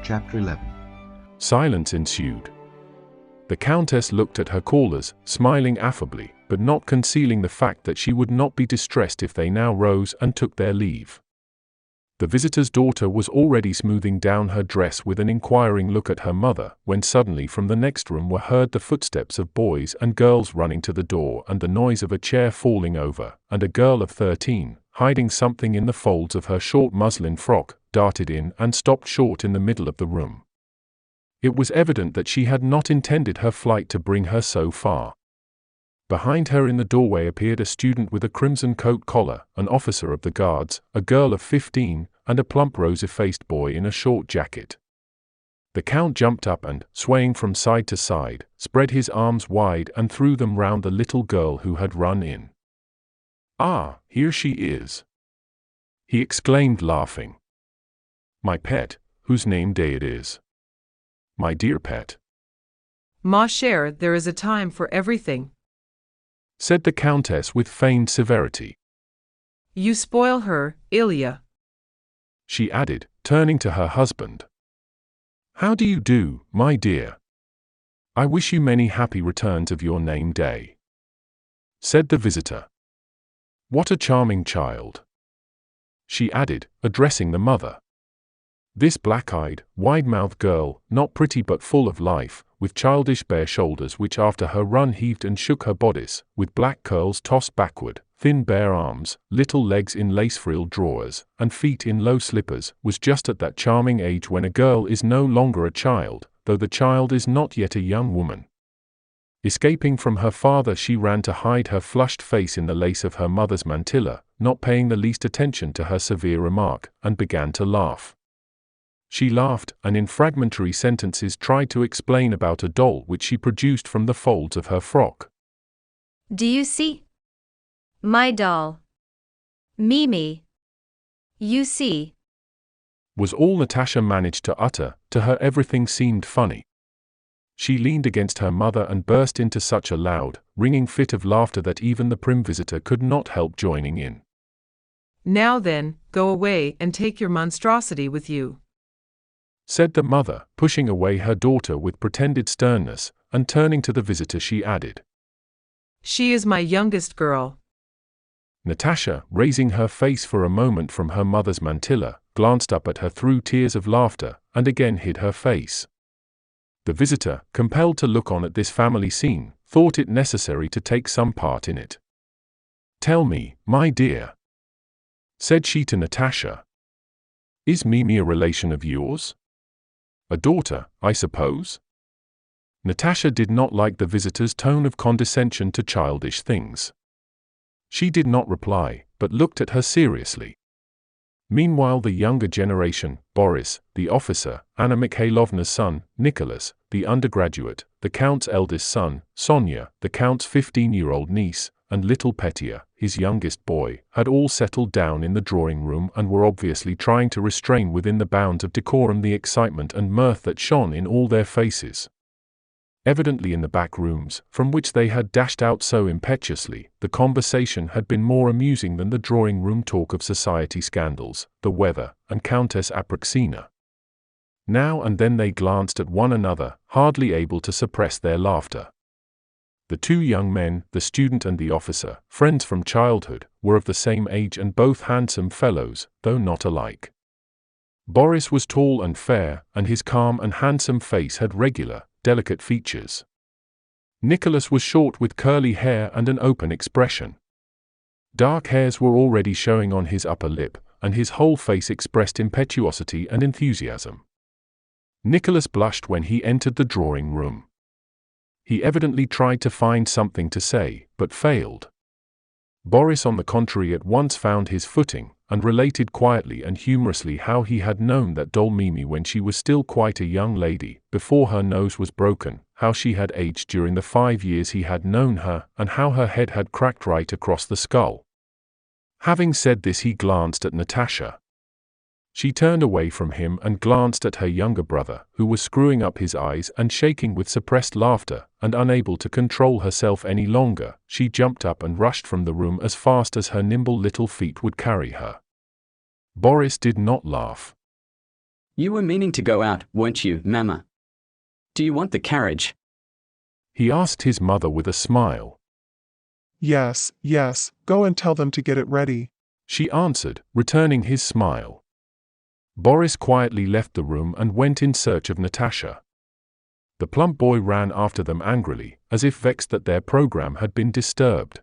Chapter 11. Silence ensued. The Countess looked at her callers, smiling affably, but not concealing the fact that she would not be distressed if they now rose and took their leave. The visitor's daughter was already smoothing down her dress with an inquiring look at her mother, when suddenly from the next room were heard the footsteps of boys and girls running to the door and the noise of a chair falling over, and a girl of 13, hiding something in the folds of her short muslin frock, darted in and stopped short in the middle of the room. It was evident that she had not intended her flight to bring her so far. Behind her in the doorway appeared a student with a crimson coat collar, an officer of the guards, a girl of 15, and a plump rosy-faced boy in a short jacket. The Count jumped up and, swaying from side to side, spread his arms wide and threw them round the little girl who had run in. "Ah, here she is!" he exclaimed, laughing. "My pet, whose name day it is. My dear pet." "Ma chère, there is a time for everything," said the Countess with feigned severity. "You spoil her, Ilya," she added, turning to her husband. "How do you do, my dear? I wish you many happy returns of your name day," said the visitor. "What a charming child," she added, addressing the mother. This black-eyed, wide-mouthed girl, not pretty but full of life, with childish bare shoulders which after her run heaved and shook her bodice, with black curls tossed backward, thin bare arms, little legs in lace-frilled drawers, and feet in low slippers, was just at that charming age when a girl is no longer a child, though the child is not yet a young woman. Escaping from her father, she ran to hide her flushed face in the lace of her mother's mantilla, not paying the least attention to her severe remark, and began to laugh. She laughed, and in fragmentary sentences tried to explain about a doll which she produced from the folds of her frock. "Do you see? My doll. Mimi. You see," was all Natasha managed to utter. To her everything seemed funny. She leaned against her mother and burst into such a loud, ringing fit of laughter that even the prim visitor could not help joining in. "Now then, go away and take your monstrosity with you," said the mother, pushing away her daughter with pretended sternness, and turning to the visitor she added, "She is my youngest girl." Natasha, raising her face for a moment from her mother's mantilla, glanced up at her through tears of laughter, and again hid her face. The visitor, compelled to look on at this family scene, thought it necessary to take some part in it. "Tell me, my dear," said she to Natasha, "is Mimi a relation of yours? A daughter, I suppose?" Natasha did not like the visitor's tone of condescension to childish things. She did not reply, but looked at her seriously. Meanwhile the younger generation, Boris, the officer, Anna Mikhailovna's son, Nicholas, the undergraduate, the Count's eldest son, Sonia, the Count's 15-year-old niece, and little Petya, his youngest boy, had all settled down in the drawing-room and were obviously trying to restrain within the bounds of decorum the excitement and mirth that shone in all their faces. Evidently in the back rooms, from which they had dashed out so impetuously, the conversation had been more amusing than the drawing-room talk of society scandals, the weather, and Countess Apraxina. Now and then they glanced at one another, hardly able to suppress their laughter. The two young men, the student and the officer, friends from childhood, were of the same age and both handsome fellows, though not alike. Boris was tall and fair, and his calm and handsome face had regular, delicate features. Nicholas was short with curly hair and an open expression. Dark hairs were already showing on his upper lip, and his whole face expressed impetuosity and enthusiasm. Nicholas blushed when he entered the drawing-room. He evidently tried to find something to say, but failed. Boris on the contrary at once found his footing, and related quietly and humorously how he had known that doll Mimi when she was still quite a young lady, before her nose was broken, how she had aged during the 5 years he had known her, and how her head had cracked right across the skull. Having said this he glanced at Natasha. She turned away from him and glanced at her younger brother, who was screwing up his eyes and shaking with suppressed laughter, and unable to control herself any longer, she jumped up and rushed from the room as fast as her nimble little feet would carry her. Boris did not laugh. You were meaning to go out, weren't you, Mama? Do you want the carriage? He asked his mother with a smile. Yes, yes, go and tell them to get it ready, She answered, returning his smile. Boris quietly left the room and went in search of Natasha. The plump boy ran after them angrily, as if vexed that their program had been disturbed.